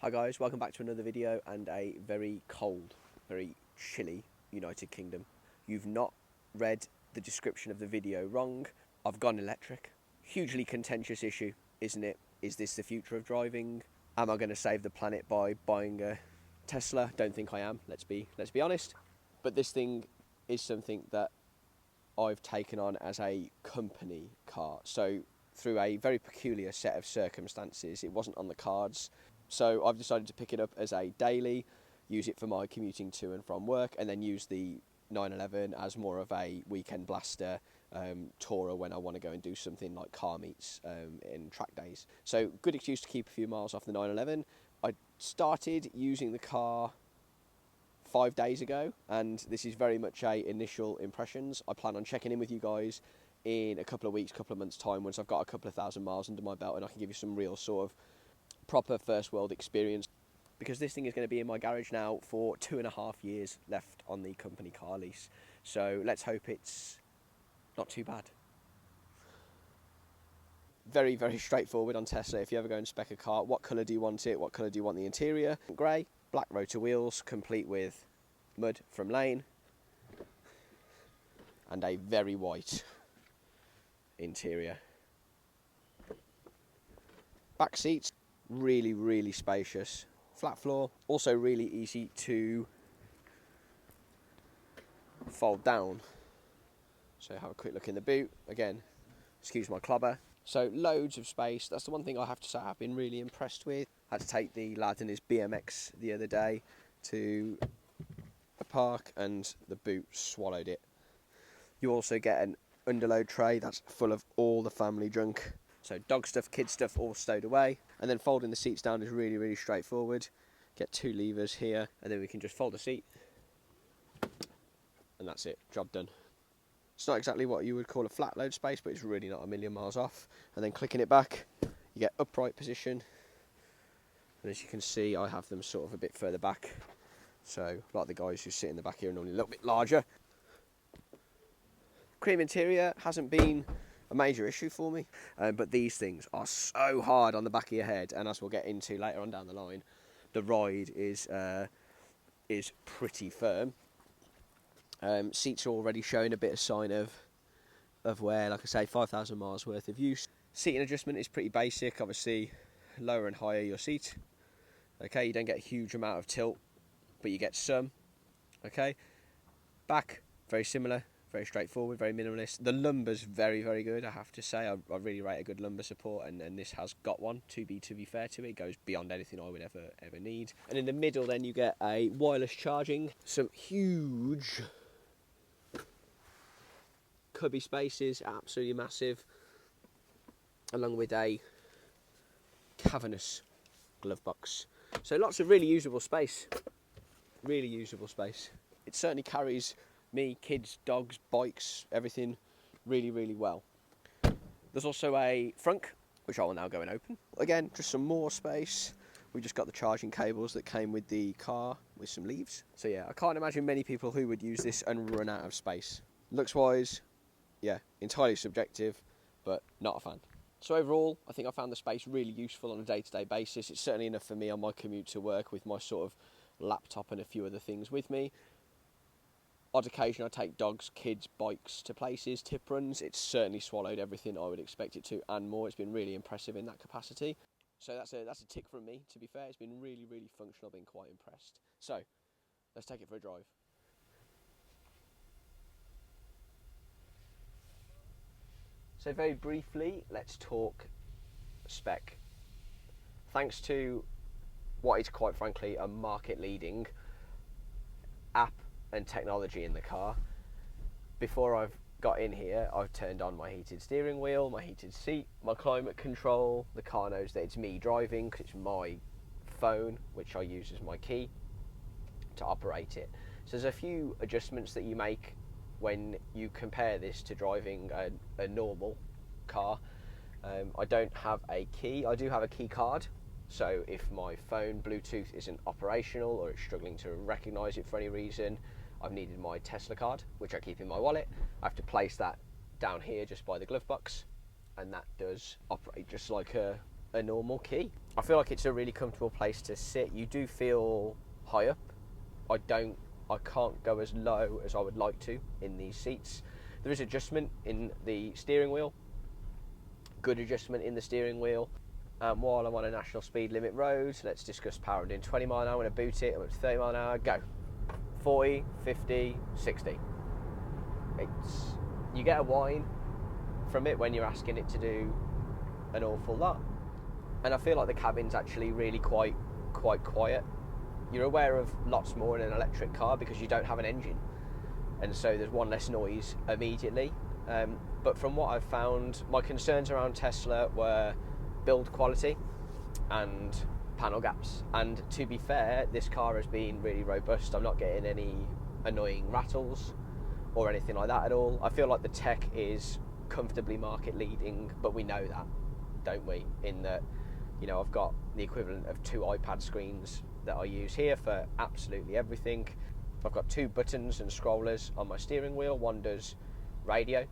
Hi guys, welcome back to another video and a very cold, very chilly United Kingdom. You've not read the description of the video wrong. I've gone electric. Hugely contentious issue, isn't it? Is this the future of driving? Am I going to save the planet by buying a Tesla? Don't think I am, let's be honest. But this thing is something that I've taken on as a company car. So through a very peculiar set of circumstances, it wasn't on the cards. So I've decided to pick it up as a daily, use it for my commuting to and from work, and then use the 911 as more of a weekend blaster tourer when I want to go and do something like car meets in track days. So good excuse to keep a few miles off the 911. I started using the car 5 days ago, and this is very much a initial impressions. I plan on checking in with you guys in a couple of weeks, couple of months time, once I've got a couple of thousand miles under my belt and I can give you some real sort of proper first world experience, because this thing is going to be in my garage now for 2.5 years left on the company car lease. So let's hope it's not too bad. Very, very straightforward on Tesla. If you ever go and spec a car, what colour do you want it? What colour do you want the interior? Grey, black rotor wheels, complete with mud from lane, and a very white interior. Back seats, really, really spacious. Flat floor, also really easy to fold down. So have a quick look in the boot. Again, excuse my clobber. So loads of space. That's the one thing I have to say I've been really impressed with. I had to take the lad in his BMX the other day to a park and the boot swallowed it. You also get an underload tray that's full of all the family junk. So dog stuff, kid stuff, all stowed away. And then folding the seats down is really, really straightforward. Get 2 levers here, and then we can just fold the seat. And that's it, job done. It's not exactly what you would call a flat load space, but it's really not a million miles off. And then clicking it back, you get upright position. And as you can see, I have them sort of a bit further back. So like the guys who sit in the back here are normally a little bit larger. Cream interior hasn't been a major issue for me, but these things are so hard on the back of your head, and as we'll get into later on down the line, the ride is pretty firm. Seats are already showing a bit of sign of wear, like I say, 5,000 miles worth of use. Seating adjustment is pretty basic, obviously lower and higher your seat. Okay, you don't get a huge amount of tilt, but you get some. Okay, back, very similar. Very straightforward, very minimalist. The lumbar's very, very good, I have to say. I really rate a good lumbar support, and this has got one, to be fair to it. It goes beyond anything I would ever need. And in the middle then you get a wireless charging, some huge cubby spaces, absolutely massive, along with a Cavernous Glove Box. So lots of really usable space. Really usable space. It certainly carries me, kids, dogs, bikes, everything really, really well. There's also a frunk, which I will now go and open. Again, just some more space. We just got the charging cables that came with the car with some leaves. So yeah, I can't imagine many people who would use this and run out of space. Looks wise, yeah, entirely subjective, but not a fan. So overall, I think I found the space really useful on a day-to-day basis. It's certainly enough for me on my commute to work with my sort of laptop and a few other things with me. Odd occasion I take dogs, kids, bikes to places, tip runs. It's certainly swallowed everything I would expect it to and more. It's been really impressive in that capacity. So that's a tick from me, to be fair. It's been really, really functional. I've been quite impressed. So let's take it for a drive. So very briefly, let's talk spec. Thanks to what is quite frankly a market-leading app and technology in the car, before I've got in here, I've turned on my heated steering wheel, my heated seat, my climate control. The car knows that it's me driving because it's my phone, which I use as my key to operate it. So there's a few adjustments that you make when you compare this to driving a normal car. I don't have a key. I do have a key card, so if my phone Bluetooth isn't operational or it's struggling to recognise it for any reason, I've needed my Tesla card, which I keep in my wallet. I have to place that down here just by the glove box, and that does operate just like a a normal key. I feel like it's a really comfortable place to sit. You do feel high up. I can't go as low as I would like to in these seats. There is adjustment in the steering wheel, good adjustment in the steering wheel. While I'm on a national speed limit road, let's discuss power. I'm doing 20 mile an hour, I'm going to boot it, I'm at 30 mile an hour, go. 40, 50, 60. You get a whine from it when you're asking it to do an awful lot. And I feel like the cabin's actually really quite quiet. You're aware of lots more in an electric car because you don't have an engine, and so there's one less noise immediately. But from what I've found, my concerns around Tesla were build quality and panel gaps. And to be fair, this car has been really robust. I'm not getting any annoying rattles or anything like that at all. I feel like the tech is comfortably market leading, but we know that, don't we? In that, you know, I've got the equivalent of 2 iPad screens that I use here for absolutely everything. I've got 2 buttons and scrollers on my steering wheel. One does radio,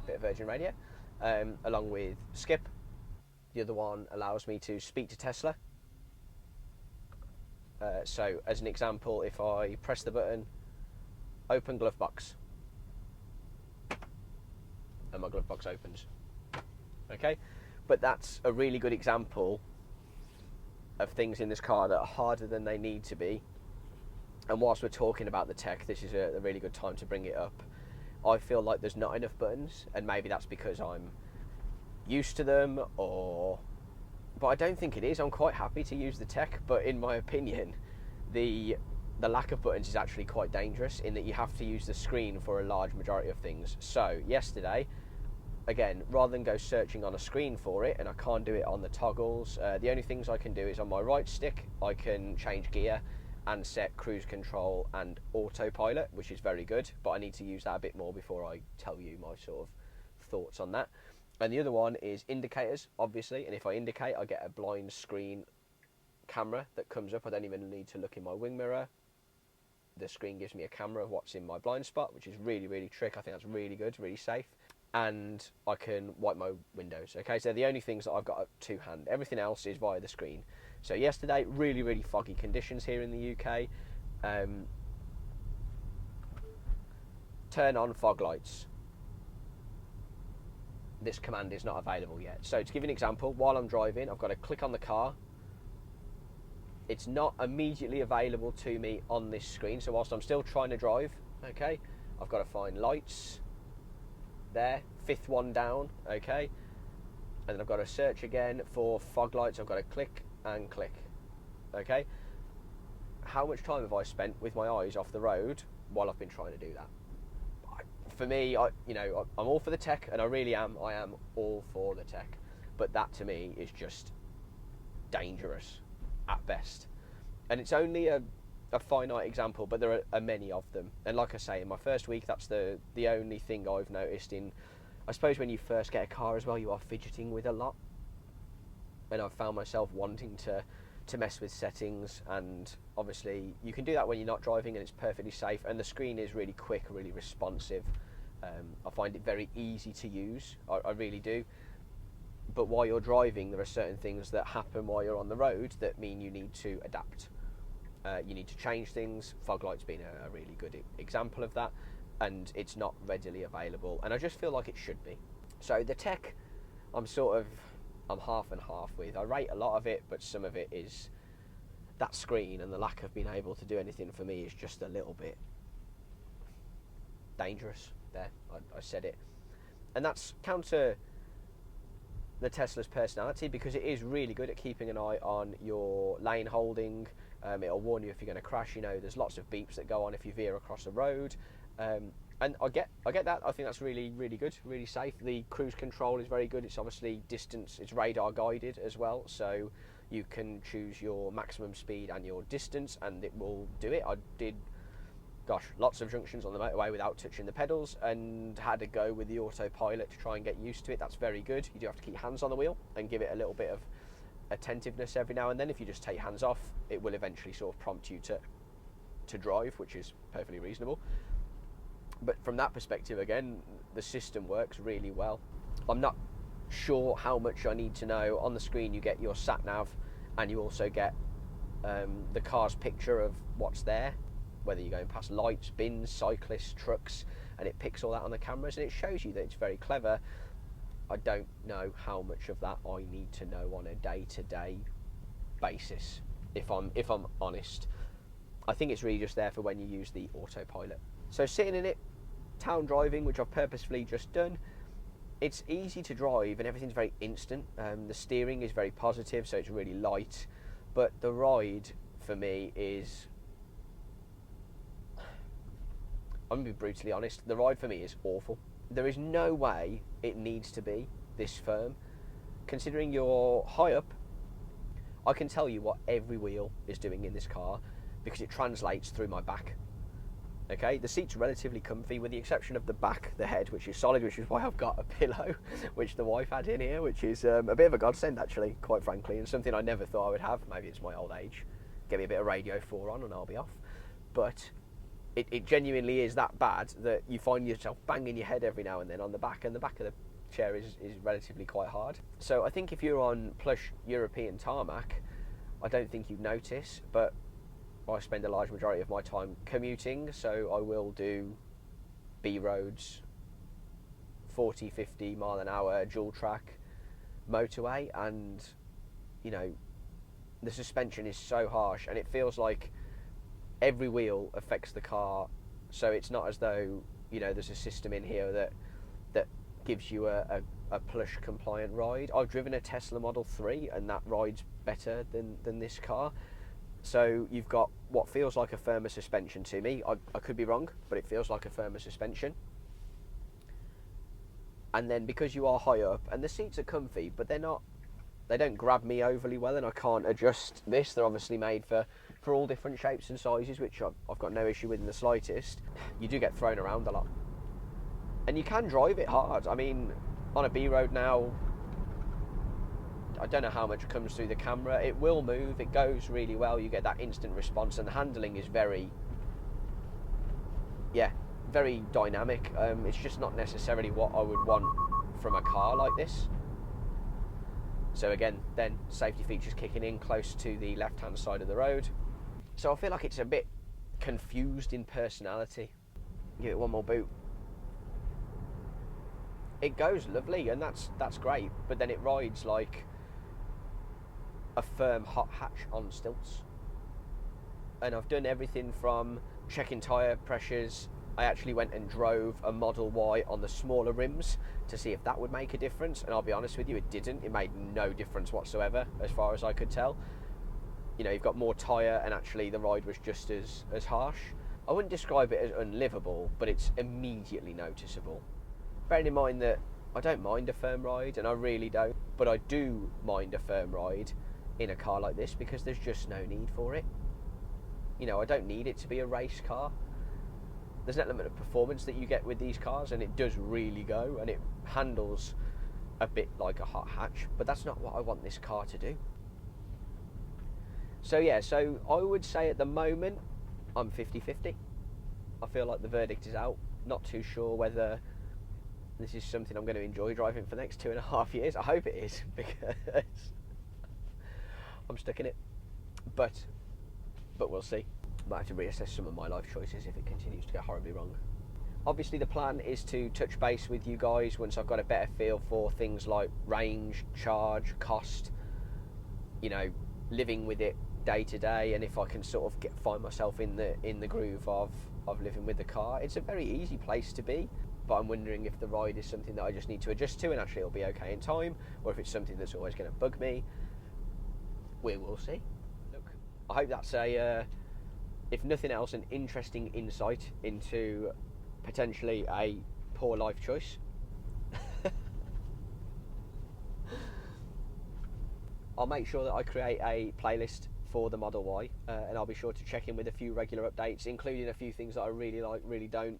bit of Virgin Radio, along with skip. The other one allows me to speak to Tesla. So as an example, if I press the button, open glove box, and my glove box opens. Okay, but that's a really good example of things in this car that are harder than they need to be. And whilst we're talking about the tech, this is a really good time to bring it up. I feel like there's not enough buttons, and maybe that's because I'm used to them, but I don't think it is. I'm quite happy to use the tech, but in my opinion, the lack of buttons is actually quite dangerous in that you have to use the screen for a large majority of things. So yesterday, again, rather than go searching on a screen for it, and I can't do it on the toggles, the only things I can do is on my right stick, I can change gear and set cruise control and autopilot, which is very good, but I need to use that a bit more before I tell you my sort of thoughts on that. And the other one is indicators, obviously, and if I indicate, I get a blind screen camera that comes up. I don't even need to look in my wing mirror. The screen gives me a camera of what's in my blind spot, which is really, really trick. I think that's really good, really safe. And I can wipe my windows. Okay, so the only things that I've got to hand. Everything else is via the screen. So yesterday, really, really foggy conditions here in the UK. Turn on fog lights. This command is not available yet. So to give you an example, while I'm driving, I've got to click on the car. It's not immediately available to me on this screen. So whilst I'm still trying to drive, okay, I've got to find lights. There, 5th one down, okay, and then I've got to search again for fog lights. I've got to click and click, okay. How much time have I spent with my eyes off the road while I've been trying to do that? For me, I'm all for the tech, and I really am. I am all for the tech, but that to me is just dangerous at best. And it's only a finite example, but there are many of them. And like I say, in my first week, that's the only thing I've noticed. I suppose when you first get a car as well, you are fidgeting with a lot, and I've found myself wanting to mess with settings. And obviously you can do that when you're not driving, and it's perfectly safe, and the screen is really quick, really responsive. I find it very easy to use, I really do. But while you're driving, there are certain things that happen while you're on the road that mean you need to adapt. You need to change things. Fog lights being a really good example of that, and it's not readily available, and I just feel like it should be. So the tech, I'm half and half with. I rate a lot of it, but some of it is that screen, and the lack of being able to do anything for me is just a little bit dangerous. There, I said it. And that's counter the Tesla's personality, because it is really good at keeping an eye on your lane holding. It'll warn you if you're going to crash. You know, there's lots of beeps that go on if you veer across a road, and I get that. I think that's really, really good, really safe. The cruise control is very good. It's obviously distance, it's radar guided as well, so you can choose your maximum speed and your distance, and it will do it. I did, lots of junctions on the motorway without touching the pedals, and had to go with the autopilot to try and get used to it. That's very good. You do have to keep hands on the wheel and give it a little bit of attentiveness every now and then. If you just take your hands off, it will eventually sort of prompt you to drive, which is perfectly reasonable. But from that perspective, again, the system works really well. I'm not sure how much I need to know. On the screen you get your sat nav, and you also get the car's picture of what's there, whether you're going past lights, bins, cyclists, trucks, and it picks all that on the cameras, and it shows you that it's very clever. I don't know how much of that I need to know on a day-to-day basis, if I'm honest. I think it's really just there for when you use the autopilot. So sitting in it, town driving, which I've purposefully just done, it's easy to drive and everything's very instant. The steering is very positive, so it's really light, but the ride for me is, I'm going to be brutally honest, the ride for me is awful. There is no way it needs to be this firm. Considering you're high up, I can tell you what every wheel is doing in this car because it translates through my back. Okay, the seat's relatively comfy with the exception of the back, the head, which is solid, which is why I've got a pillow, which the wife had in here, which is a bit of a godsend actually, quite frankly, and something I never thought I would have. Maybe it's my old age. Get me a bit of Radio 4 on and I'll be off. But it genuinely is that bad that you find yourself banging your head every now and then on the back, and the back of the chair is relatively quite hard. So I think if you're on plush European tarmac, I don't think you'd notice, but I spend a large majority of my time commuting, so I will do B roads, 40, 50 mile an hour dual track motorway, and you know, the suspension is so harsh and it feels like every wheel affects the car. So it's not as though, you know, there's a system in here that gives you a plush compliant ride. I've driven a Tesla Model 3 and that rides better than this car. So you've got what feels like a firmer suspension to me. I could be wrong, but it feels like a firmer suspension. And then because you are high up, and the seats are comfy, but they don't grab me overly well, and I can't adjust this. They're obviously made for all different shapes and sizes, which I've got no issue with in the slightest. You do get thrown around a lot. And you can drive it hard. I mean, on a B road now, I don't know how much comes through the camera. It will move, it goes really well, you get that instant response, and the handling is very dynamic. It's just not necessarily what I would want from a car like this. So again, then safety features kicking in close to the left-hand side of the road. So I feel like it's a bit confused in personality. Give it one more boot. It goes lovely, and that's great, but then it rides like a firm hot hatch on stilts. And I've done everything from checking tyre pressures. I actually went and drove a Model Y on the smaller rims to see if that would make a difference, and I'll be honest with you, it didn't. It made no difference whatsoever as far as I could tell. You know, you've got more tyre, and actually the ride was just as harsh. I wouldn't describe it as unlivable, but it's immediately noticeable. Bearing in mind that I don't mind a firm ride, and I really don't, but I do mind a firm ride in a car like this because there's just no need for it. You know, I don't need it to be a race car. There's an element of performance that you get with these cars, and it does really go, and it handles a bit like a hot hatch, but that's not what I want this car to do. So yeah, so I would say at the moment I'm 50-50. I feel like the verdict is out. Not too sure whether this is something I'm going to enjoy driving for the next 2.5 years. I hope it is, because I'm stuck in it. But we'll see. Might have to reassess some of my life choices if it continues to go horribly wrong. Obviously the plan is to touch base with you guys once I've got a better feel for things like range, charge, cost, you know, living with it day to day, and if I can sort of find myself in the groove of living with the car. It's a very easy place to be, but I'm wondering if the ride is something that I just need to adjust to and actually it'll be okay in time, or if it's something that's always going to bug me. We will see. Look, I hope that's if nothing else, an interesting insight into potentially a poor life choice. I'll make sure that I create a playlist for the Model Y, and I'll be sure to check in with a few regular updates, including a few things that I really like, really don't,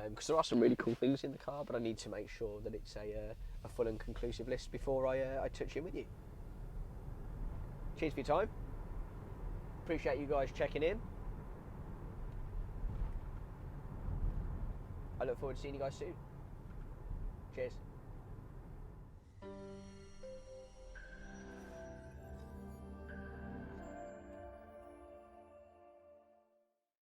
because there are some really cool things in the car, but I need to make sure that it's a full and conclusive list before I touch in with you. Cheers for your time. Appreciate you guys checking in. I look forward to seeing you guys soon. Cheers.